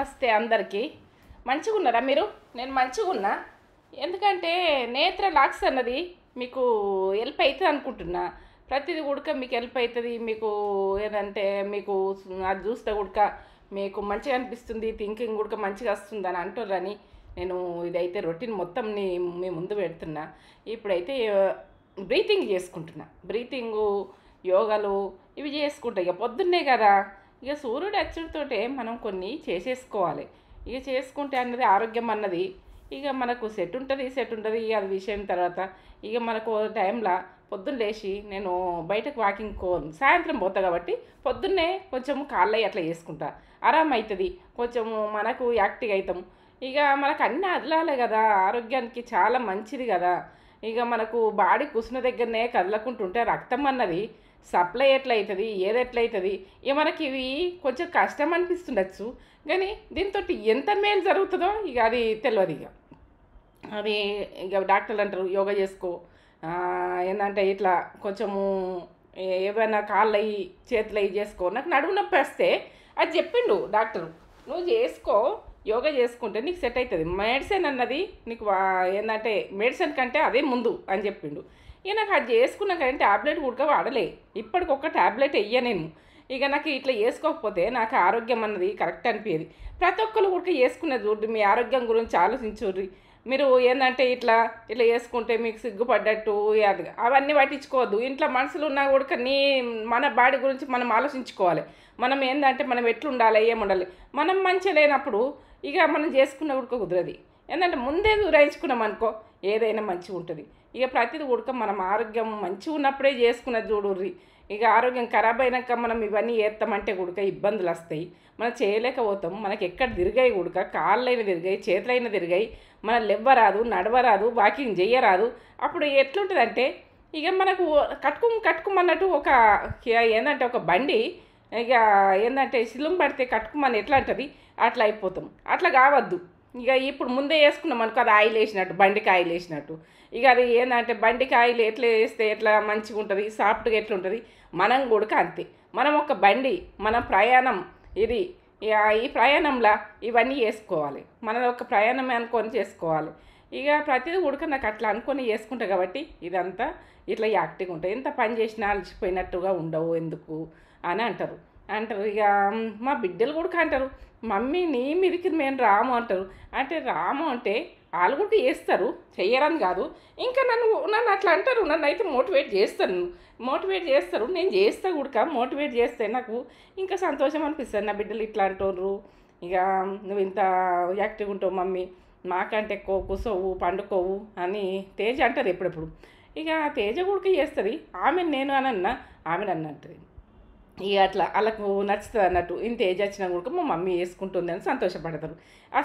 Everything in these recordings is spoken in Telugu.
నమస్తే అందరికీ. మంచిగున్నారా మీరు? నేను మంచిగున్నా. ఎందుకంటే నేత్ర లాక్స్ అన్నది మీకు హెల్ప్ అవుతుంది అనుకుంటున్నా. ప్రతిదీ ఉడక మీకు హెల్ప్ అవుతుంది. మీకు ఏదంటే మీకు అది చూస్తే ఉడక మీకు మంచిగా అనిపిస్తుంది, థింకింగ్ ఉడక మంచిగా వస్తుందని అంటుర్రని నేను ఇదైతే రొటీన్ మొత్తం మీ ముందు పెడుతున్నా. ఇప్పుడైతే బ్రీతింగ్ చేసుకుంటున్నా. బ్రీతింగు యోగాలు ఇవి చేసుకుంటా. ఇక పొద్దున్నే కదా, ఇక సూర్యుడు అచ్చుడితోటే మనం కొన్ని చేసేసుకోవాలి. ఇక చేసుకుంటే అన్నది ఆరోగ్యం అన్నది ఇక మనకు సెట్ ఉంటుంది ఇక అది విషయం తర్వాత ఇక మనకు టైంలో పొద్దున్న లేచి నేను బయటకు వాకింగ్ సాయంత్రం పోతా కాబట్టి పొద్దున్నే కొంచెం కాళ్ళయి అట్లా చేసుకుంటా. ఆరామవుతుంది, కొంచెము మనకు యాక్టివ్ అవుతాం. ఇక మనకు అన్నీ అదలాలే కదా, ఆరోగ్యానికి చాలా మంచిది కదా. ఇక మనకు బాడీ కూర్చున్న దగ్గరనే కదలకుంటుంటే రక్తం అన్నది సప్లై ఎట్లయితుంది, ఏది ఎట్లయితుంది, ఇక మనకి ఇవి కొంచెం కష్టం అనిపిస్తుండొచ్చు. కానీ దీంతో ఎంత మేలు జరుగుతుందో ఇక అది తెలియదు. అది ఇక డాక్టర్లు అంటారు యోగా చేసుకో, ఏంటంటే ఇట్లా కొంచెము ఏమైనా కాళ్ళు అయ్యి చేతులు అయ్యి చేసుకో. నాకు నడుము నొప్పి వస్తే అది చెప్పిండు డాక్టరు, నువ్వు చేసుకో, యోగా చేసుకుంటే నీకు సెట్ అవుతుంది. మెడిసిన్ అన్నది నీకు ఏంటంటే మెడిసిన్ కంటే అదే ముందు అని చెప్పిండు. ఇక నాకు అది చేసుకున్నా కానీ ట్యాబ్లెట్ కూడా వాడలే. ఇప్పటికొక ట్యాబ్లెట్ వెయ్య నేను. ఇక నాకు ఇట్లా వేసుకోకపోతే నాకు ఆరోగ్యం అన్నది కరెక్ట్ అనిపించేది. ప్రతి ఒక్కరు కూడా వేసుకున్నది చూడ్రి, మీ ఆరోగ్యం గురించి ఆలోచించుర్రి. మీరు ఏంటంటే ఇట్లా ఇట్లా వేసుకుంటే మీకు సిగ్గుపడ్డట్టు అది అవన్నీ పట్టించుకోవద్దు. ఇంట్లో మనుషులు ఉన్నా కూడా మన బాడీ గురించి మనం ఆలోచించుకోవాలి. మనం ఏంటంటే మనం ఎట్లుండాలి, ఏముండాలి. మనం మంచిగా లేనప్పుడు ఇక మనం చేసుకున్న ఉడక కుదరది. ఏంటంటే ముందే దూరాయించుకున్నాం అనుకో ఏదైనా మంచిగా ఉంటుంది. ఇక ప్రతిది ఉడక మనం ఆరోగ్యం మంచిగా ఉన్నప్పుడే చేసుకున్నది చూడుర్రి. ఇక ఆరోగ్యం ఖరాబ్ అయినాక మనం ఇవన్నీ చేస్తామంటే ఉడక ఇబ్బందులు వస్తాయి, మనం చేయలేకపోతాం. మనకి ఎక్కడ తిరిగాయి ఉడక, కాళ్ళైనా తిరిగాయి, చేతులైనా తిరిగాయి, మనం లేవ్వరాదు, నడవరాదు, వాకింగ్ చెయ్యరాదు. అప్పుడు ఎట్లుంటుందంటే ఇక మనకు కట్టుకోమన్నట్టు ఒక ఏంటంటే ఒక బండి ఇక ఏంటంటే శిలుం పడితే కట్టుకోమని ఎట్లా అంటుంది అట్లా అయిపోతాం. అట్లా కావద్దు. ఇక ఇప్పుడు ముందే వేసుకున్నాం అనుకో అది ఆయిల్ వేసినట్టు, బండికి ఆయిల్ వేసినట్టు. ఇక అది ఏంటంటే బండికి ఆయిల్ ఎట్లా వేస్తే ఎట్లా మంచిగా ఉంటుంది, సాఫ్ట్గా ఎట్లా ఉంటుంది, మనం కూడా అంతే. మనం ఒక బండి, మన ప్రయాణం ఇది. ఈ ప్రయాణంలో ఇవన్నీ వేసుకోవాలి. మన ఒక ప్రయాణమే అనుకొని చేసుకోవాలి. ఇక ప్రతిదీ ఉడక నాకు అట్లా అనుకొని చేసుకుంటా కాబట్టి ఇదంతా ఇట్లా యాక్టివ్గా ఉంటుంది. ఎంత పని చేసినా అలసిపోయినట్టుగా ఉండవు ఎందుకు అని అంటారు. ఇక మా బిడ్డలు కూడా అంటారు, మమ్మీ నీ మీదకి మేము రాము అంటారు. అంటే రాము అంటే వాళ్ళు కూడా చేస్తారు, చెయ్యరని కాదు. ఇంకా నన్ను అట్లా అంటారు, నన్ను అయితే మోటివేట్ చేస్తారు. నేను చేస్తా కూడా మోటివేట్ చేస్తే నాకు ఇంకా సంతోషం అనిపిస్తుంది. నా బిడ్డలు ఇట్లా అంటారు, ఇక నువ్వు ఇంత యాక్టివ్గా ఉంటావు మమ్మీ, మాకంటే ఎక్కువ కూసోవు పండుకోవు అని తేజ అంటారు ఎప్పుడెప్పుడు. ఇక తేజ కూడా చేస్తుంది. నేను ఆమె నన్ను అంటుంది. ఇక అట్లా వాళ్ళకు నచ్చుతుంది అన్నట్టు. ఇంత ఏజ్ వచ్చినా కూడా మా మమ్మీ వేసుకుంటుంది అని సంతోషపడతారు.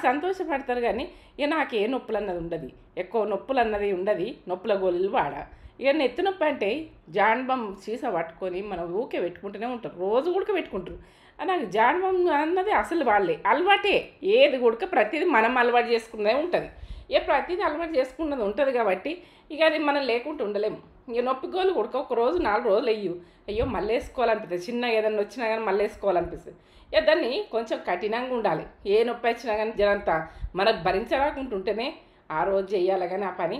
సంతోషపడతారు కానీ ఇక నాకు ఏ నొప్పులు అన్నది ఉండదు, ఎక్కువ నొప్పులు అన్నది ఉండదు. నొప్పుల గోళీలు వాడ. ఇక నెత్తి నొప్పి అంటే జాన్బం సీసా పట్టుకొని మనం ఊకే పెట్టుకుంటూనే ఉంటారు, రోజు కూడా పెట్టుకుంటారు. నాకు జాన్బం అన్నది అసలు వాళ్ళే అలవాటే. ఏది కూడా ప్రతిదీ మనం అలవాటు చేసుకున్నదే ఉంటుంది. ఇక ప్రతిదీ అలవాటు చేసుకున్నది ఉంటుంది కాబట్టి ఇక అది మనం లేకుండా ఉండలేము. ఇక నొప్పి గోలు ఉడక ఒక రోజు 4 రోజులు అయ్యో మళ్ళీ వేసుకోవాలనిపిస్తుంది. చిన్నగా ఏదైనా వచ్చినా కానీ మళ్ళీ వేసుకోవాలనిపిస్తుంది. ఇక దాన్ని కొంచెం కఠినంగా ఉండాలి. ఏ నొప్పి వచ్చినా కానీ జరంతా మనకు భరించరాకుంటుంటేనే ఆ రోజు చేయాలి. కానీ ఆ పని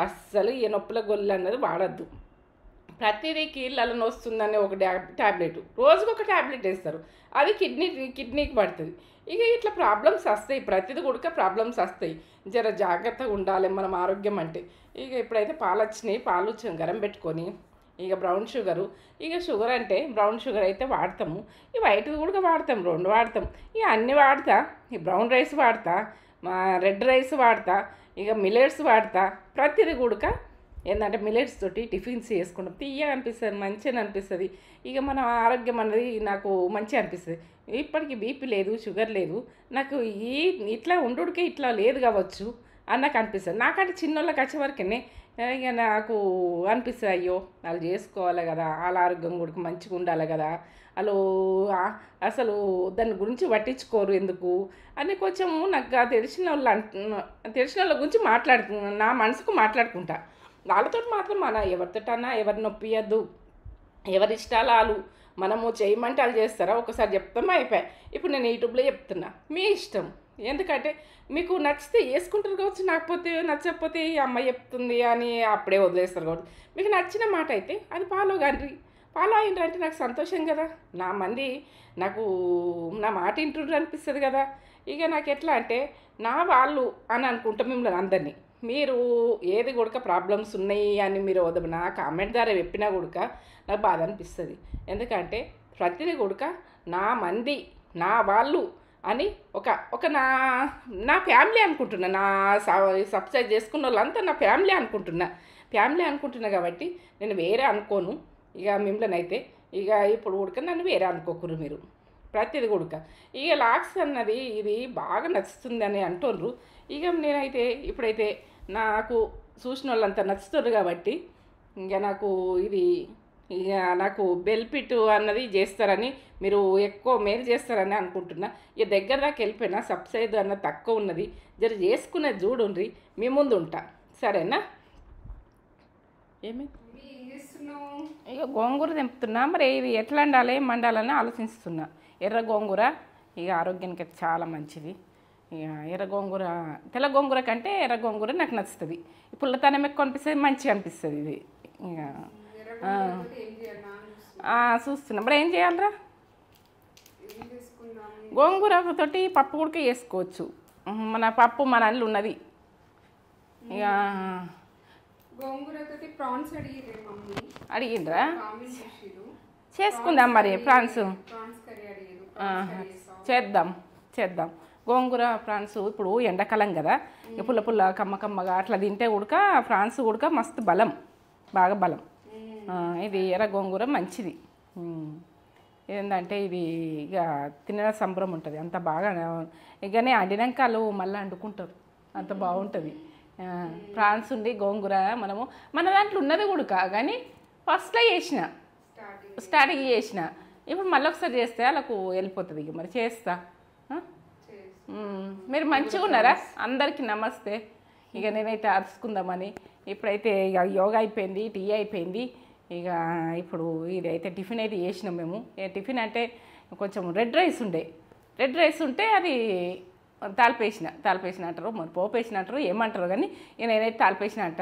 అస్సలు ఏ నొప్పుల గొల్లు అన్నది వాడద్దు. ప్రతిదీ కీళ్ళలో వస్తుందని ఒక ట్యాబ్లెట్, రోజుకొక ట్యాబ్లెట్ వేస్తారు, అది కిడ్నీకి పడుతుంది. ఇక ఇట్లా ప్రాబ్లమ్స్ వస్తాయి, ప్రతిదీ కూడా ప్రాబ్లమ్స్ వస్తాయి. జర జాగ్రత్తగా ఉండాలి మనం ఆరోగ్యం అంటే. ఇక ఇప్పుడైతే పాలు వచ్చినాయి, పాలు గరం పెట్టుకొని ఇక బ్రౌన్ షుగరు, ఇక షుగర్ అంటే బ్రౌన్ షుగర్ అయితే వాడతాము, ఈ వైట్ కూడా వాడతాం, 2 వాడతాం. ఇక అన్నీ వాడతా. ఈ బ్రౌన్ రైస్ వాడతా, రెడ్ రైస్ వాడతా, ఇక మిల్లెట్స్ వాడతా. ప్రతిదీ కూడా ఏంటంటే మిల్లెట్స్ తోటి టిఫిన్స్ చేసుకుంటాం, తీయగా అనిపిస్తుంది, మంచిగా అనిపిస్తుంది. ఇక మన ఆరోగ్యం అనేది నాకు మంచిగా అనిపిస్తుంది. ఇప్పటికీ బీపీ లేదు, షుగర్ లేదు, నాకు ఇట్లా ఉండుడికే ఇట్లా లేదు కావచ్చు అని నాకు అనిపిస్తుంది. నాకంటే చిన్నోళ్ళకి వచ్చే వరకే ఇక నాకు అనిపిస్తుంది, అయ్యో వాళ్ళు చేసుకోవాలి కదా, వాళ్ళ ఆరోగ్యం కూడా మంచిగా ఉండాలి కదా, వాళ్ళు అసలు దాని గురించి పట్టించుకోరు ఎందుకు అని కొంచెం నాకు తెలిసిన వాళ్ళ గురించి నా మనసుకు మాట్లాడుకుంటా. వాళ్ళతో మాత్రం మన ఎవరితోటన్నా ఎవరి నొప్పియద్దు, ఎవరి ఇష్టాలు వాళ్ళు మనము చేయమంటే వాళ్ళు చేస్తారా, ఒకసారి చెప్తామా అయిపోయాయి. ఇప్పుడు నేను యూట్యూబ్లో చెప్తున్నా, మీ ఇష్టం. ఎందుకంటే మీకు నచ్చితే వేసుకుంటారు కావచ్చు, నచ్చకపోతే ఈ అమ్మాయి చెప్తుంది అని అప్పుడే వదిలేస్తారు కావచ్చు. మీకు నచ్చిన మాట అయితే అది ఫాలో కండ్రి. ఫాలో అయిండ్రంటే నాకు సంతోషం కదా, నాకు నా మాట వింటుండ్రు అనిపిస్తుంది కదా. ఇక నాకు ఎట్లా అంటే నా వాళ్ళు అని అనుకుంటాం మిమ్మల్ని అందరినీ. మీరు ఏది కూడా ప్రాబ్లమ్స్ ఉన్నాయి అని మీరు నా కామెంట్ ద్వారా చెప్పినా కూడా నాకు బాధ అనిపిస్తుంది. ఎందుకంటే ప్రతిదీ కూడా నా మంది, నా వాళ్ళు అని ఒక ఒక నా నా ఫ్యామిలీ అనుకుంటున్నా. సబ్స్క్రైబ్ చేసుకున్న వాళ్ళంతా నా ఫ్యామిలీ అనుకుంటున్నా కాబట్టి నేను వేరే అనుకోను. ఇక మిమ్మల్ని అయితే ఇక ఇప్పుడు కూడా నన్ను వేరే అనుకోకురు మీరు ప్రతిది కూడా. ఇక లాక్స్ అన్నది ఇది బాగా నచ్చుతుంది అని అంటున్నారు. ఇక నేనైతే ఇప్పుడైతే నాకు చూసిన వాళ్ళంతా నచ్చుతారు కాబట్టి ఇక నాకు బెల్పిట్ అన్నది చేస్తారని, మీరు ఎక్కువ మేలు చేస్తారని అనుకుంటున్నా. ఇక దగ్గర దాకా వెళ్ళిపోయినా సబ్సిడీ అన్నది తక్కువ ఉన్నది, జర చేసుకునేది చూడుండ్రి, మీ ముందు ఉంటా, సరేనా? ఇక గోంగూర తెంపుతున్నా, మరి ఇది ఎట్లా మండాలని ఆలోచిస్తున్నా. ఎర్ర గోంగూర ఇక ఆరోగ్యానికి చాలా మంచిది. ఇక ఎర్ర గోంగూర తెల్ల గోంగూర కంటే ఎర్ర గోంగూర నాకు నచ్చుతుంది. పుల్లతనం ఎక్కువ అనిపిస్తుంది, మంచిగా అనిపిస్తుంది ఇది. ఇక చూస్తున్నా, మరి ఏం చేయాలరా? గోంగూరతోటి పప్పు కూడా వేసుకోవచ్చు. మన పప్పు మన అల్లు ఉన్నది. ఇక అడిగిండ్రా? చేసుకుందాం మరి ప్రాన్స్ చేద్దాం. గోంగూర ప్రాన్స్ ఇప్పుడు ఎండాకాలం కదా, పుల్ల పుల్ల కమ్మగా అట్లా తింటే ఉడక ప్రాన్స్ ఉడక మస్తు బలం, బాగా బలం. ఇది ఎర్ర గోంగూర మంచిది. ఏంటంటే ఇది ఇక తినే సంబరం ఉంటుంది, అంత బాగా. ఇకనే అండినాకాలు మళ్ళీ వండుకుంటారు, అంత బాగుంటుంది. ప్రాన్స్ ఉండి గోంగూర మన దాంట్లో ఉన్నది ఉడక, కానీ ఫస్ట్లో స్టార్టింగ్ చేసిన, ఇప్పుడు మళ్ళీ ఒకసారి చేస్తే వాళ్ళకు వెళ్ళిపోతుంది. ఇక మరి చేస్తా. మీరు మంచిగా ఉన్నారా? అందరికీ నమస్తే. ఇక నేనైతే అరుచుకుందామని ఇప్పుడైతే ఇక యోగా అయిపోయింది, టీ అయిపోయింది. ఇక ఇప్పుడు ఇదైతే టిఫిన్ అయితే చేసినాం మేము. టిఫిన్ అంటే కొంచెం రెడ్ రైస్ ఉంటే అది తాలిపేసిన అంటారు, మరి పోపేసిన అంటారు, ఏమంటారు. కానీ ఇక నేనైతే తాలిపేసిన అంట.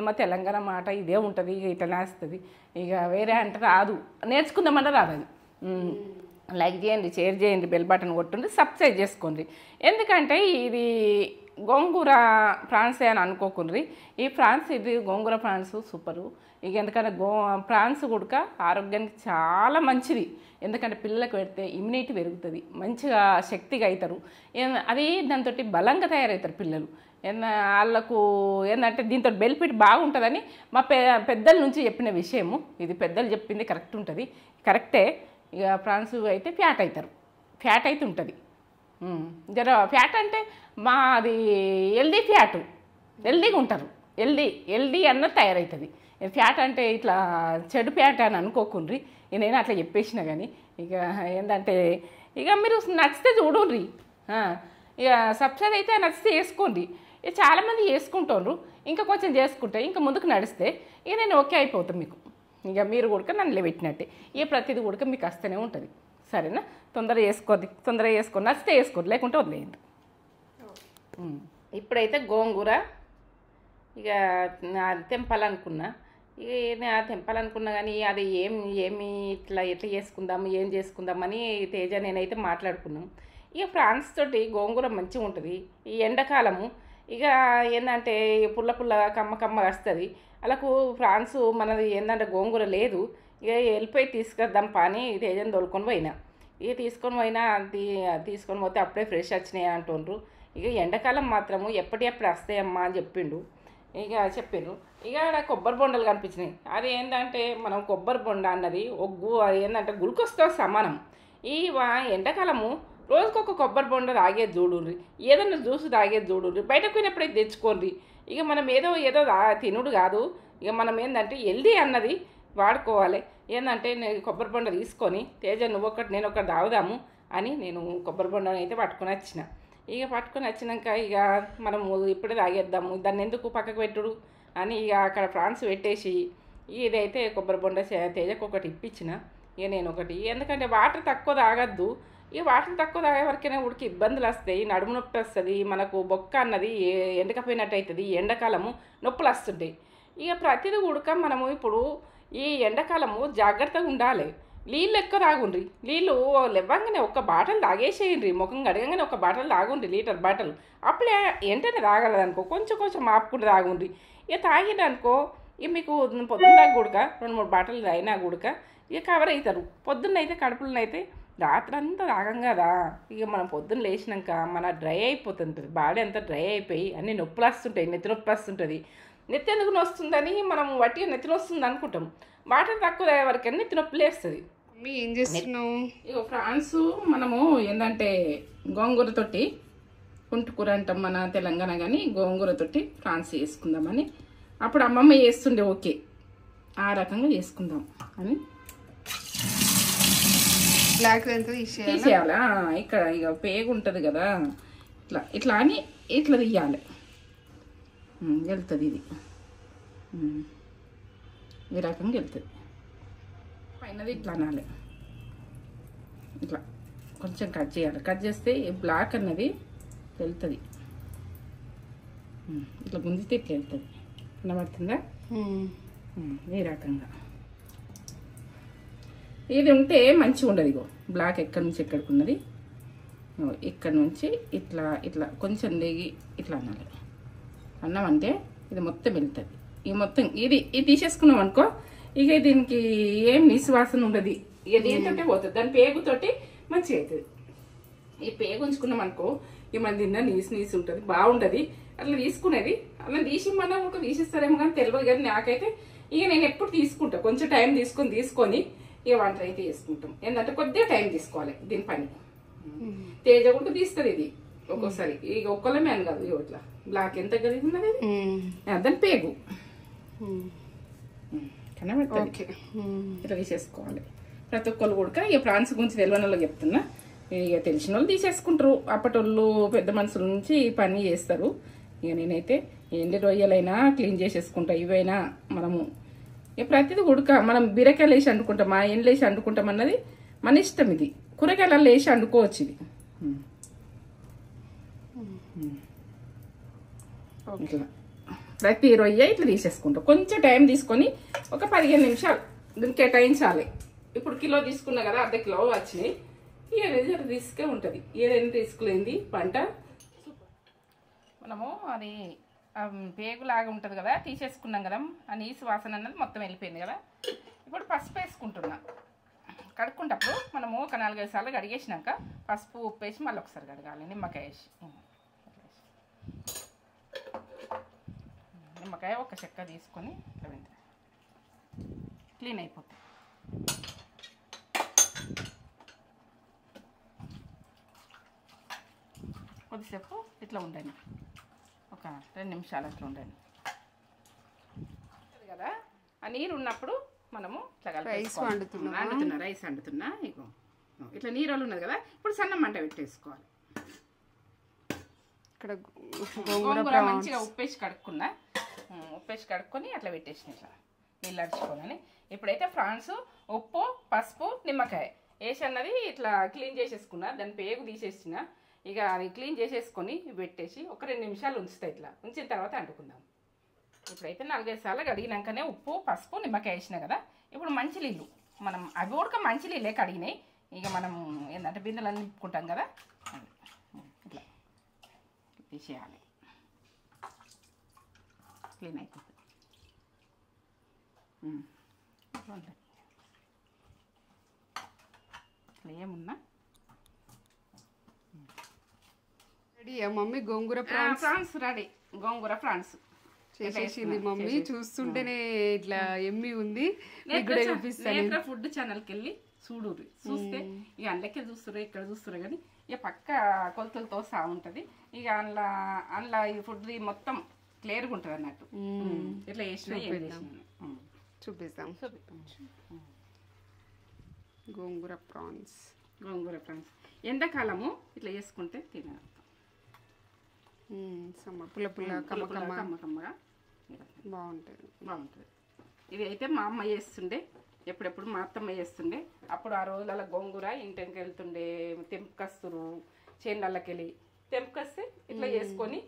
మా తెలంగాణ మాట ఇదే ఉంటుంది, ఇక ఇట్లా నేస్తుంది. ఇక వేరే అంటే రాదు, నేర్చుకుందామంటే రాదు. అది లైక్ చేయండి, షేర్ చేయండి, బెల్ బటన్ కొట్టుండి, సబ్స్క్రైబ్ చేసుకోండి. ఎందుకంటే ఇది గోంగూర ప్రాన్స్ అని అనుకోకుండ్రి. ఈ ప్రాన్స్ ఇది గోంగూర ప్రాన్స్ సూపరు. ఇక ఎందుకంటే ప్రాన్స్ కూడా ఆరోగ్యానికి చాలా మంచిది. ఎందుకంటే పిల్లలకు పెడితే ఇమ్యూనిటీ పెరుగుతుంది, మంచిగా శక్తిగా అవుతారు. అది దాంతో బలంగా తయారవుతారు పిల్లలు. వాళ్ళకు ఏంటంటే దీంతో బెనిఫిట్ బాగుంటుందని మా పెద్దల నుంచి చెప్పిన విషయము. ఇది పెద్దలు చెప్పింది కరెక్ట్ ఉంటుంది, కరెక్టే. ఇక ప్రాన్స్ అయితే ఫ్యాట్ అయితే ఉంటుంది. జర ఫ్యాట్ అంటే మాది హెల్దీగా ఉంటారు, హెల్దీ అన్నది తయారవుతుంది. ఫ్యాట్ అంటే ఇట్లా చెడు ఫ్యాట్ అని అనుకోకుండ్రి, నేను అట్లా చెప్పేసిన. కానీ ఇక ఏంటంటే ఇక మీరు నచ్చితే చూడండి, ఇక సబ్సిడీ అయితే నచ్చితే వేసుకోండి. ఇక చాలామంది వేసుకుంటారు, ఇంకా కొంచెం చేసుకుంటే ఇంకా ముందుకు నడిస్తే ఇక నేను ఓకే అయిపోతాను మీకు. ఇక మీరు కూడా నన్ను నిలబెట్టినట్టే. ఇక ప్రతిదీ కూడా మీకు వస్తూనే ఉంటుంది, సరేనా? తొందరగా వేసుకోండి, నచ్చితే వేసుకోండి, లేకుంటే వదిలేయండి. ఇప్పుడైతే గోంగూర ఇక తెంపాలనుకున్నా. కానీ అది ఏమి ఎట్లా ఏం చేసుకుందామని తేజ నేనైతే మాట్లాడుకున్నాం. ఇక ప్రాన్స్ తోటి గోంగూర మంచిగా ఉంటుంది. ఈ ఎండాకాలము ఇక ఏంటంటే పుల్ల కమ్మ వస్తుంది. అలాకు ప్రాన్స్ మనది ఏంటంటే గోంగూర లేదు. ఇక వెళ్ళిపోయి తీసుకొద్దాం పని తేజని తీసుకొని పోతే అప్పుడే ఫ్రెష్ వచ్చినాయి అంటుండ్రు. ఇక ఎండాకాలం మాత్రము ఎప్పటికప్పుడు వస్తాయమ్మా అని చెప్పిండ్రు. ఇక నాకు కొబ్బరి బొండలు కనిపించినాయి. అది ఏంటంటే మనం కొబ్బరి బొండ అన్నది ఏంటంటే గ్లూకోజ్తో సమానం. ఈ ఎండాకాలము రోజుకొక కొబ్బరి బొండ తాగేది చూడుర్రి, ఏదన్నా జ్యూస్ తాగేది చూడుర్రి, బయటకు పోయినప్పుడైతే తెచ్చుకోండి. ఇక మనం ఏదో తినుడు కాదు, ఇక మనం ఏంటంటే హెల్దీ అన్నది వాడుకోవాలి. ఏంటంటే నేను కొబ్బరి బొండ తీసుకొని తేజ నువ్వొకటి నేను ఒకటి తాగుదాము అని నేను కొబ్బరి బొండని అయితే పట్టుకొని వచ్చిన. ఇక పట్టుకొని వచ్చినాక ఇక మనము ఇప్పుడే తాగేద్దాము, దాన్ని ఎందుకు పక్కకు పెట్టుడు అని ఇక అక్కడ ప్రాన్స్ పెట్టేసి ఇదైతే కొబ్బరి బొండ తేజకు ఒకటి ఇప్పించిన. ఇక నేను ఒకటి, ఎందుకంటే వాటర్ తక్కువ తాగద్దు. ఇక వాటర్ తక్కువ తాగే వరకైనా ఉడికి ఇబ్బందులు వస్తాయి, నడుము నొప్పి వస్తుంది, మనకు బొక్క అన్నది ఎండకపోయినట్టు అవుతుంది, ఎండాకాలము నొప్పులు వస్తుంటాయి. ఇక ప్రతిదీ ఉడక మనము ఇప్పుడు ఈ ఎండాకాలము జాగ్రత్తగా ఉండాలి. నీళ్ళు ఎక్కువ తాగుండ్రి, నీళ్ళు లేవ్వంగానే ఒక బాటిల్ తాగేసేయండి, ముఖం కడగంగానే ఒక బాటిల్ తాగుండ్రి, లీటర్ బాటిల్. అప్పుడే వెంటనే తాగలదనుకో కొంచెం కొంచెం ఆపుకుంటూ తాగుండ్రి. ఇక తాగిందనుకో ఇక మీకు పొద్దున్న దాకా గుడక 2-3 బాటిల్ తాగినా గుడక ఇక కవర్ అవుతారు. పొద్దున్నైతే కడుపులనైతే రాత్రి అంతా తాగం కదా, ఇక మనం పొద్దున్న లేచినాక మన డ్రై అయిపోతుంటుంది, బాడీ అంతా డ్రై అయిపోయి అన్ని నొప్పులు వస్తుంటాయి, నెత్తి నొప్పి వస్తుంటుంది. నెత్తి ఎందుకు వస్తుందని మనం వట్టిగా నెత్తి వస్తుంది అనుకుంటాం, వాటర్ తక్కువ తాగే వరకు నెత్తి నొప్పి లేస్తుంది. ఏం చేస్తున్నావు? ఇక ఫ్రాన్స్ మనము ఏంటంటే గోంగూరతోటి, కుంటుకూర అంటాం మన తెలంగాణ, కానీ గోంగూరతోటి ఫ్రాన్స్ చేసుకుందామని. అప్పుడు అమ్మమ్మ చేస్తుండే, ఓకే ఆ రకంగా చేసుకుందాం అని. బ్లాక్ తీసేయాలా, ఇక్కడ ఇక పేగు ఉంటుంది కదా, ఇట్లా ఇట్లా అని ఇట్లా తీయాలి, వెళ్తుంది ఇది ఈ రకంగా వెళ్తుంది. పైనది ఇట్లా అనాలి, ఇట్లా కొంచెం కట్ చేయాలి. కట్ చేస్తే ఈ బ్లాక్ అన్నది వెళ్తుంది, ఇట్లా గుంజితే ఇట్లా వెళ్తుంది. కనబడుతుందా? ఈ రకంగా ఇది ఉంటే మంచిగా ఉండదు. ఇగో బ్లాక్ ఎక్కడి నుంచి ఎక్కడికి ఉన్నది, ఇక్కడ నుంచి ఇట్లా ఇట్లా కొంచెం దిగి ఇట్లా అనాలి. అన్నామంటే ఇది మొత్తం వెళ్తుంది. ఈ మొత్తం ఇది తీసేసుకున్నాం అనుకో, ఇక దీనికి ఏం నిశ్వాసన ఉండదు. ఇక దీంతో పోతుంది, దాని పేగుతోటి మంచిగా అవుతుంది. ఈ పేగు ఉంచుకున్నాం అనుకో ఇక మన తిన్నా నీసి ఉంటుంది, బాగుంటుంది. అట్లా తీసుకునేది అలా తీసి మనం ఒక తీసిస్తారేమో కానీ తెలియదు. కానీ నాకైతే ఇక నేను ఎప్పుడు తీసుకుంటా, కొంచెం టైం తీసుకొని ఇక వంట అయితే చేసుకుంటాం. ఏంటంటే కొద్దిగా టైం తీసుకోవాలి దీని పని. తేజ కూడా తీస్తుంది ఇది ఒక్కోసారి, ఇక ఒక్కళ్ళమే అని కాదు. ఇక ఇట్లా బ్లాక్ ఎంత కలిగి ఉన్నది దాని పేగు కనబడుతుంది, ఇట్లా తీసేసుకోవాలి. ప్రతి ఒక్కళ్ళు కూడా ఇక ఫ్రాన్స్ గురించి తెలియని వాళ్ళకి చెప్తున్నా, ఇక తెలిసిన వాళ్ళు తీసేసుకుంటారు. అప్పటి వాళ్ళు పెద్ద మనుషుల నుంచి పని చేస్తారు. ఇక నేనైతే ఎండి రొయ్యలైనా క్లీన్ చేసేసుకుంటా. ఇవైనా మనము ఇక ప్రతిదీ ఉడక, మనం బీరకాయలు వేసి వండుకుంటామా, ఎండ్లు వేసి వండుకుంటాం అన్నది మన ఇష్టం. ఇది కూరగాయలలో వేసి వండుకోవచ్చు. ఇది ఇట్లా ప్రతి రొయ్య ఇట్లా తీసేసుకుంటాం. కొంచెం టైం తీసుకొని ఒక 15 నిమిషాలు దీనికి కేటాయించాలి. ఇప్పుడు కిలో తీసుకున్నా కదా, అర్ధ కిలో వచ్చినాయి. ఇక రిస్కే ఉంటుంది, ఏదైనా తీసుకులేంది పంట. మనము అది పేగులాగా ఉంటుంది కదా, తీసేసుకున్నాం కదా, ఆ నీసు వాసన అన్నది మొత్తం వెళ్ళిపోయింది కదా. ఇప్పుడు పసుపు వేసుకుంటున్నా. కడుక్కుంటప్పుడు మనము ఒక 4-5 సార్లు కడిగేసినాక పసుపు ఉప్పు వేసి మళ్ళీ ఒకసారి కడగాలి. నిమ్మకాయ వేసి, నిమ్మకాయ ఒక చెక్క తీసుకొని క్లీన్ అయిపోతుంది. కొద్దిసేపు ఇట్లా ఉండండి, ఒక 2 నిమిషాలు అట్లా ఉండండి కదా. ఆ నీరు ఉన్నప్పుడు మనము రైస్ వండుతున్నా. ఇగో ఇట్లా నీరు ఉన్నది కదా, ఇప్పుడు సన్న మంట పెట్టేసుకోవాలి. ఇక్కడ గోంగూర మంచిగా ఉప్పేసి కడుక్కొని అట్లా పెట్టేసిన ఇట్లా నీళ్ళు అడుచుకోవాలని. ఇప్పుడైతే ఫ్రాన్స్ ఉప్పు పసుపు నిమ్మకాయ వేసి అన్నది ఇట్లా క్లీన్ చేసేసుకున్నా, దాని పేగు తీసేసిన. ఇక అది క్లీన్ చేసేసుకొని పెట్టేసి ఒక 2 నిమిషాలు ఉంచుతాయి. ఇట్లా ఉంచిన తర్వాత అంటుకుందాం. ఇప్పుడైతే 4-5 సార్లు కడిగినాకనే ఉప్పు పసుపు నిమ్మకాయ వేసినా కదా. ఇప్పుడు మంచి నీళ్ళు, మనం అవి కూడా మంచి నీళ్ళే కడిగినాయి. ఇక మనం ఏంటంటే బిందెలన్నీ నింపుకుంటాం కదా, ఇట్లా తీసేయాలి, క్లీన్ అయిపోతుంది. ఇట్లా ఏమున్నా రెడీ మమ్మీ. గోంగూర ఫ్రాన్స్ రెడీ, గోంగూర ఫ్రాన్స్ చేసేసింది మమ్మీ. చూస్తుంటేనే ఇట్లా ఎమ్మి ఉంది. ఫుడ్ ఛానల్కి వెళ్ళి చూస్తే ఇక అందుకే చూస్తున్నారు, ఇక్కడ చూస్తున్నారు కానీ ఇక పక్క కొలతలతో సా ఉంటుంది. ఇక అందులో ఈ ఫుడ్ మొత్తం క్లియర్గా ఉంటుంది అన్నట్టు. ఇట్లా చూపిస్తాం. గోంగూర ప్రాన్స్ ఎండాకాలము ఇట్లా చేసుకుంటే తినాలి. పుల్ల కమ్మగా బాగుంటుంది. బాగుంటుంది. ఇది అయితే మా అమ్మ చేస్తుండే, ఎప్పుడెప్పుడు మా అత్తమ్మ చేస్తుండే. అప్పుడు ఆ రోజులలో గోంగూర ఇంటికి వెళ్తుండే, తెంపుకొస్తురు చేనులకి వెళ్ళి తెంపుకొస్తే ఇట్లా చేసుకొని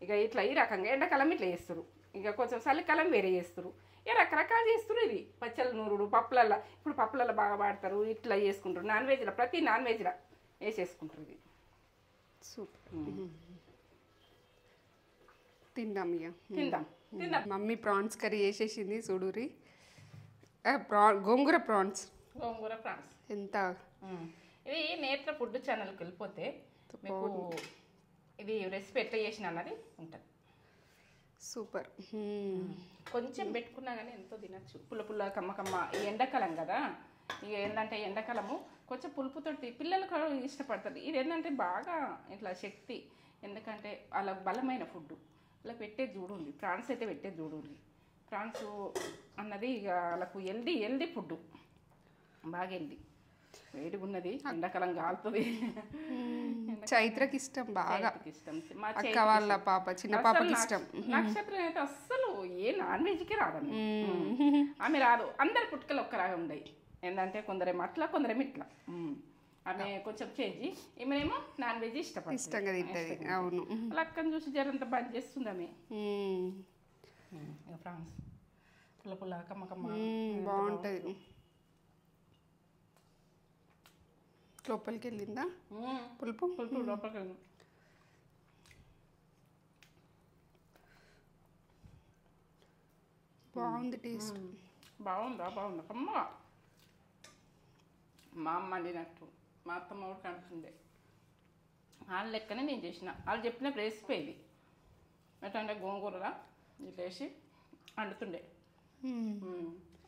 ఇక ఇట్లా ఈ రకంగా ఎండాకాలం ఇట్లా చేస్తారు. ఇక కొంచెం చలికాలం వేరే చేస్తారు. ఇక రకరకాలు చేస్తారు. ఇది పచ్చళ్ళ నూరుడు పప్పులల్లో, ఇప్పుడు పప్పులలో బాగా వాడతారు. ఇట్లా చేసుకుంటారు. నాన్ వెజ్లో ప్రతి నాన్ వెజ్లో వేసేసుకుంటారు. ఇది సూపర్. తిందాం ఇక. తిందాం తిందాం. మమ్మీ ప్రాన్స్ కర్రీ చేసేసింది చూడురి. గోంగూర ప్రాన్స్ గోంగూర ప్రాన్స్ ఎంత. ఇది నేత్ర ఫుడ్ ఛానల్కి వెళ్ళిపోతే మీకు ఇది రెసిపీ ఎట్లా చేసిన అన్నది ఉంటుంది. సూపర్. కొంచెం పెట్టుకున్నా కానీ ఎంతో తినచ్చు. పుల్ల పుల్ల కమ్మ కమ్మ. ఈ ఎండాకాలం కదా, ఇక ఏంటంటే ఎండాకాలము కొంచెం పులుపుతోటి పిల్లలు కూడా ఇష్టపడతారు. ఇది ఏంటంటే బాగా ఇట్లా శక్తి, ఎందుకంటే వాళ్ళ బలమైన ఫుడ్. ఇలా పెట్టేది చూడండి, ప్రాన్స్ అయితే పెట్టేది చూడండి. ప్రాన్స్ అన్నది ఇక వాళ్ళకు హెల్దీ ఫుడ్, బాగా హెల్దీ. వేడిగా ఉన్నది, ఎండాకాలం కాలుతుంది. చైత్రకి ఇష్టం బాగా. ఇష్టం మా అక్క వాళ్ళ పాప, చిన్న పాపకి ఇష్టం. నక్షత్రం అయితే అస్సలు ఏ నాన్ వెజ్కి రాదండి. ఆమె రాదు. అందరి పుట్టుకలు ఒక్కలాగా ఉండయి. ఏంటంటే కొందరేమో అట్లా, కొందరేమో ఇట్లా. ఆమె కొంచెం చేంజ్. ఈమెనేమో నాన్ వెజ్ ఇష్టంగా తింటది. అవును. అలా అక్కని చూసి జరంతా బంద్ చేస్తుంది ఆమె. ఫ్రాన్స్ పుల్ల పుల్ల కమ్మ కమ్మ బాగుంటుంది. లోపలికి వెళ్ళిందా పులుపు? పులుపు లోపలికి వెళ్ళింది. బాగుంది టేస్ట్. బాగుందా? కమ్మగా. మా అమ్మ వండినట్టు మా అత్తమ్మ కూడా కనుకుండే. వాళ్ళ లెక్కనే నేను చేసిన. వాళ్ళు చెప్పిన రెసిపీ ఇది. ఎట్లంటే గోంగూరలా ఇట్లా వేసి వండుతుండే.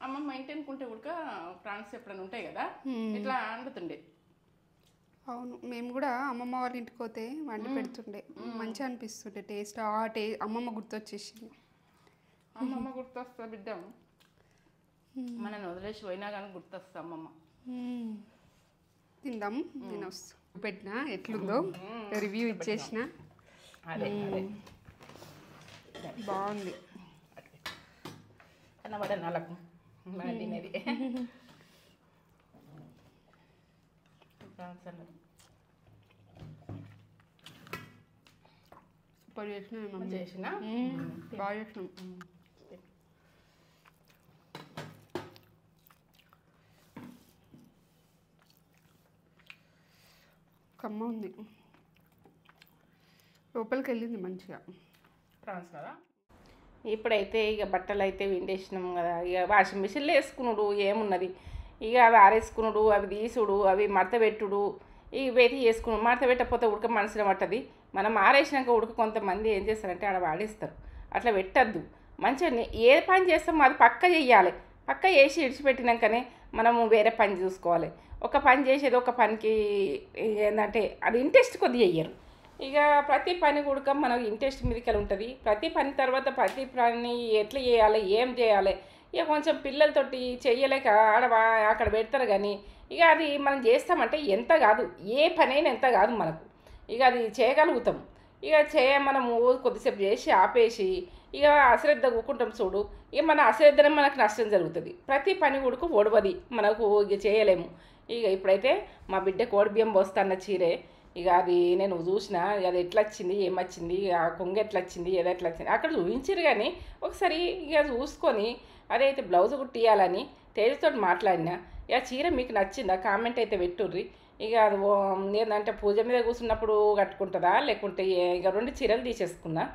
అమ్మమ్మ ఇంటి అనుకుంటే కూడా ప్రాన్స్ ఎప్పుడైనా ఉంటాయి కదా, ఇట్లా వండుతుండే. అవును, మేము కూడా అమ్మమ్మ వాళ్ళ ఇంటికి పోతే వండి పెడుతుండే. మంచిగా అనిపిస్తుండే టేస్ట్. అమ్మమ్మ గుర్తొచ్చేసింది. అమ్మమ్మ గుర్తొస్తా బిడ్డ. మనని వదిలేసి పోయినా కానీ గుర్తొస్తా అమ్మమ్మ. తిందాం. నేను పెట్టినా ఎట్లుందో రివ్యూ ఇచ్చేసిన. అదే బాగుంది. కనబడ నలకు మనం తినేది. సూపర్ చేసిన. చేసిన బాగా చేసినాం. కమ్మ ఉంది. లోపలికి వెళ్ళింది మంచిగా ప్రాన్స్ కదా. ఇప్పుడైతే ఇక బట్టలు అయితే విండేసినాం కదా, ఇక వాషింగ్ మిషన్లో వేసుకున్నాడు ఏమున్నది. ఇక అవి ఆరేసుకున్నాడు, అవి తీసుడు, అవి మడత పెట్టుడు, ఇవి పెట్టి చేసుకున్నాడు. మడత పెట్టకపోతే ఉడక మనసులో పట్టది. మనం ఆరేసినాక ఉడక కొంతమంది ఏం చేస్తారంటే ఆడ వాడేస్తారు. అట్లా పెట్టద్దు. మంచిగా ఏ పని చేస్తామో అది పక్క చెయ్యాలి. పక్క చేసి ఇడిచిపెట్టినాకనే మనము వేరే పని చూసుకోవాలి. ఒక పని చేసేది ఒక పనికి ఏంటంటే అది ఇంట్రెస్ట్ కొద్దిగా చెయ్యరు. ఇక ప్రతి పని కూడా మనకు ఇంట్రెస్ట్ మీదకి ఉంటుంది. ప్రతి పని తర్వాత ప్రతి పని ఎట్లా చేయాలి, ఏం చేయాలి, ఇక కొంచెం పిల్లలతోటి చెయ్యలేక అక్కడ పెడతారు. కానీ ఇక అది మనం చేస్తామంటే ఎంత కాదు, ఏ పని అయినా ఎంత కాదు మనకు. ఇక అది చేయగలుగుతాం. ఇక మనము కొద్దిసేపు చేసి ఆపేసి ఇక అశ్రద్ధ కూకుంటాం చూడు, ఇక మన అశ్రద్ధనే మనకు నష్టం జరుగుతుంది. ప్రతి పని కూడా ఓడవది, మనకు ఇక చేయలేము. ఇక ఇప్పుడైతే మా బిడ్డ కోడి బియ్యం పోస్తాన్న చీరే. ఇక అది నేను చూసిన, అది ఎట్లా వచ్చింది, ఏమొచ్చింది, ఆ కొంగ ఎట్లా వచ్చింది, ఏదో ఎట్లా వచ్చింది అక్కడ చూపించారు. కానీ ఒకసారి ఇక చూసుకొని అదైతే బ్లౌజ్ కుట్టియాలని తేజతో మాట్లాడినా. ఇక చీర మీకు నచ్చిందా కామెంట్ అయితే పెట్టుర్రి. ఇక అది ఏంటంటే పూజ మీద కూర్చున్నప్పుడు కట్టుకుంటుందా లేకుంటే ఇక 2 చీరలు తీసేసుకున్నా.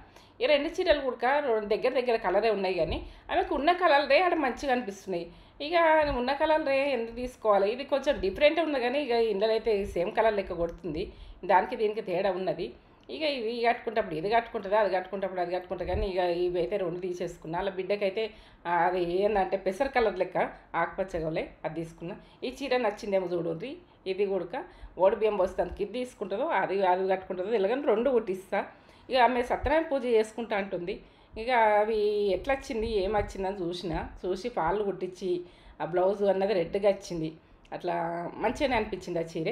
ఈ 2 చీరలు కూడా దగ్గర కలరే ఉన్నాయి. కానీ ఆమెకు ఉన్న కలర్లే ఆడ మంచిగా అనిపిస్తున్నాయి. ఇక ఉన్న కలర్లే ఎందుకు తీసుకోవాలి, ఇది కొంచెం డిఫరెంట్ ఉంది. కానీ ఇక ఇందులో అయితే సేమ్ కలర్ లెక్క కొడుతుంది. దానికి దీనికి తేడా ఉన్నది. ఇక ఇవి కట్టుకుంటప్పుడు ఇది కట్టుకుంటుందా, అది కట్టుకుంటప్పుడు అది కట్టుకుంటుంది. కానీ ఇక ఇవి అయితే 2 తీసేసుకున్నా. అలా బిడ్డకైతే అది ఏంటంటే పెసర కలర్ లెక్క ఆకుపచ్చగలే అది తీసుకున్నా. ఈ చీర నచ్చిందేమో చూడండి. ఇది కూడా ఓడి బియ్యం పోస్తానికి ఇది తీసుకుంటుందో అది కట్టుకుంటుందో ఇలాగని 2 కుట్టిస్తా. ఇక ఆమె సత్యనారాయణ పూజ చేసుకుంటా అంటుంది. ఇక అవి ఎట్లా వచ్చింది ఏమొచ్చిందని చూసి పాలు కుట్టించి ఆ బ్లౌజ్ అన్నది రెడ్గా వచ్చింది. అట్లా మంచిగానే అనిపించింది ఆ చీర.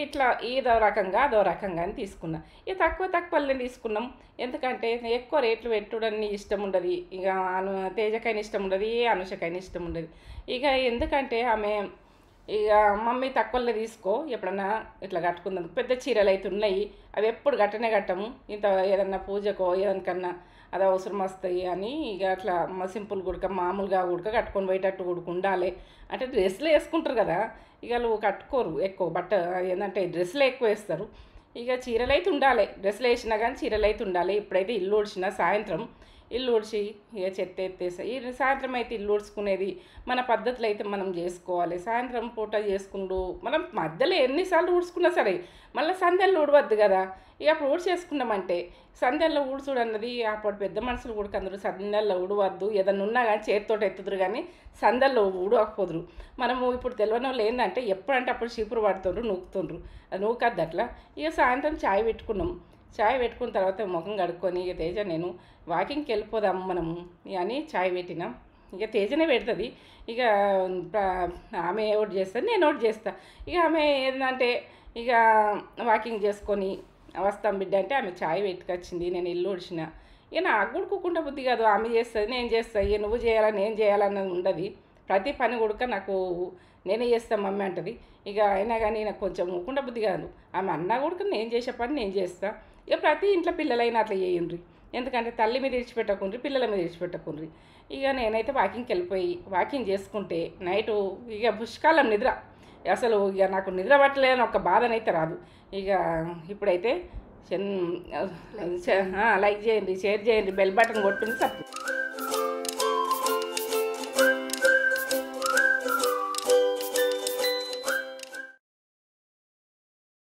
ఇట్లా ఇదో రకంగా అదో రకంగా అని తీసుకున్నా. ఇక తక్కువనే తీసుకున్నాం. ఎందుకంటే ఎక్కువ రేట్లు పెట్టుడని ఇష్టం ఉండదు. ఇక తేజకైనా ఇష్టం ఉండదు, అనుషకైనా ఇష్టం ఉండదు. ఇక ఎందుకంటే ఆమె ఇక మమ్మీ తక్కువలో తీసుకో, ఎప్పుడన్నా ఇట్లా కట్టుకుందాం, పెద్ద చీరలు అయితే ఉన్నాయి, అవి ఎప్పుడు కట్టము, ఇంత ఏదన్నా పూజకో ఏదనికన్నా అది అవసరం వస్తాయి అని ఇక అట్లా సింపుల్ గుడక మామూలుగా గుడక కట్టుకొని పోయేటట్టు గుడక ఉండాలి అంటే. డ్రెస్సులు వేసుకుంటారు కదా, ఇక వాళ్ళు కట్టుకోరు ఎక్కువ బట్ట, ఏంటంటే డ్రెస్సులు ఎక్కువ వేస్తారు. ఇక చీరలు అయితే ఉండాలి, డ్రెస్సులు వేసినా కానీ చీరలు అయితే ఉండాలి. ఇప్పుడైతే ఇల్లు ఊడ్చిన, సాయంత్రం ఇల్లు ఊడ్చి ఇక చెత్త ఎత్తేసా. ఈ సాయంత్రం అయితే ఇల్లు ఊడ్చుకునేది మన పద్ధతులు అయితే మనం చేసుకోవాలి. సాయంత్రం పూట చేసుకుంటూ మనం మధ్యలో ఎన్నిసార్లు ఊడ్చుకున్నా సరే మళ్ళీ సంధ్యలో ఊడవద్దు కదా. ఇక అప్పుడు ఊడ్చేసుకున్నామంటే సంధ్యల్లో ఊడ్చుడు అన్నది అప్పుడు పెద్ద మనుషులు కూడా అందరూ సంధ్యల్లో ఊడవద్దు, ఏదన్నా ఉన్నా కానీ చేతితో ఎత్తుదురు కానీ సంధ్యల్లో ఊడకపోదురు. మనము ఇప్పుడు తెలియని వాళ్ళు ఏంటంటే ఎప్పుడంటే అప్పుడు చీపురు పడుతుండ్రు, నూకుతుండ్రు, అది నూకద్దు అట్లా. ఇక సాయంత్రం చాయ్ పెట్టుకున్నాం. చాయ్ పెట్టుకున్న తర్వాత ముఖం కడుక్కొని ఇక తేజ నేను వాకింగ్కి వెళ్ళిపోదాము మనము అని చాయ్ పెట్టినాం. ఇక తేజనే పెడుతుంది. ఇక ఆమె ఒకటి చేస్తుంది, నేను ఒకటి చేస్తా. ఇక ఆమె ఏంటంటే ఇక వాకింగ్ చేసుకొని వస్తాం బిడ్డ అంటే ఆమె చాయ్ పెట్టుకొచ్చింది, నేను ఇల్లు ఊడ్చిన. ఇక నాకు కూడా కూకుండా బుద్ధి కాదు, ఆమె చేస్తుంది నేను చేస్తాను, ఇక నువ్వు చేయాలని నేను చేయాలన్నది ఉండదు. ప్రతి పని కూడా నాకు నేనే చేస్తాను మమ్మీ అంటది. ఇక అయినా కానీ నాకు కొంచెం ఊకుండా బుద్ధి కాదు, ఆమె అన్నా కూడా నేను చేసే పని నేను చేస్తాను. ఇక ప్రతి ఇంట్లో పిల్లలైనా అట్లా చేయండి, ఎందుకంటే తల్లి మీద విడిచిపెట్టకుండ్రి, పిల్లల మీద విడిచిపెట్టకుండ్రి. ఇక నేనైతే వాకింగ్కి వెళ్ళిపోయి వాకింగ్ చేసుకుంటే నైటు ఇక పుష్కాలం నిద్ర, అసలు ఇక నాకు నిద్ర పట్టలేదని ఒక బాధనైతే రాదు. ఇక ఇప్పుడైతే లైక్ చేయండి, షేర్ చేయండి, బెల్ బటన్ కొట్టుంది తప్పు.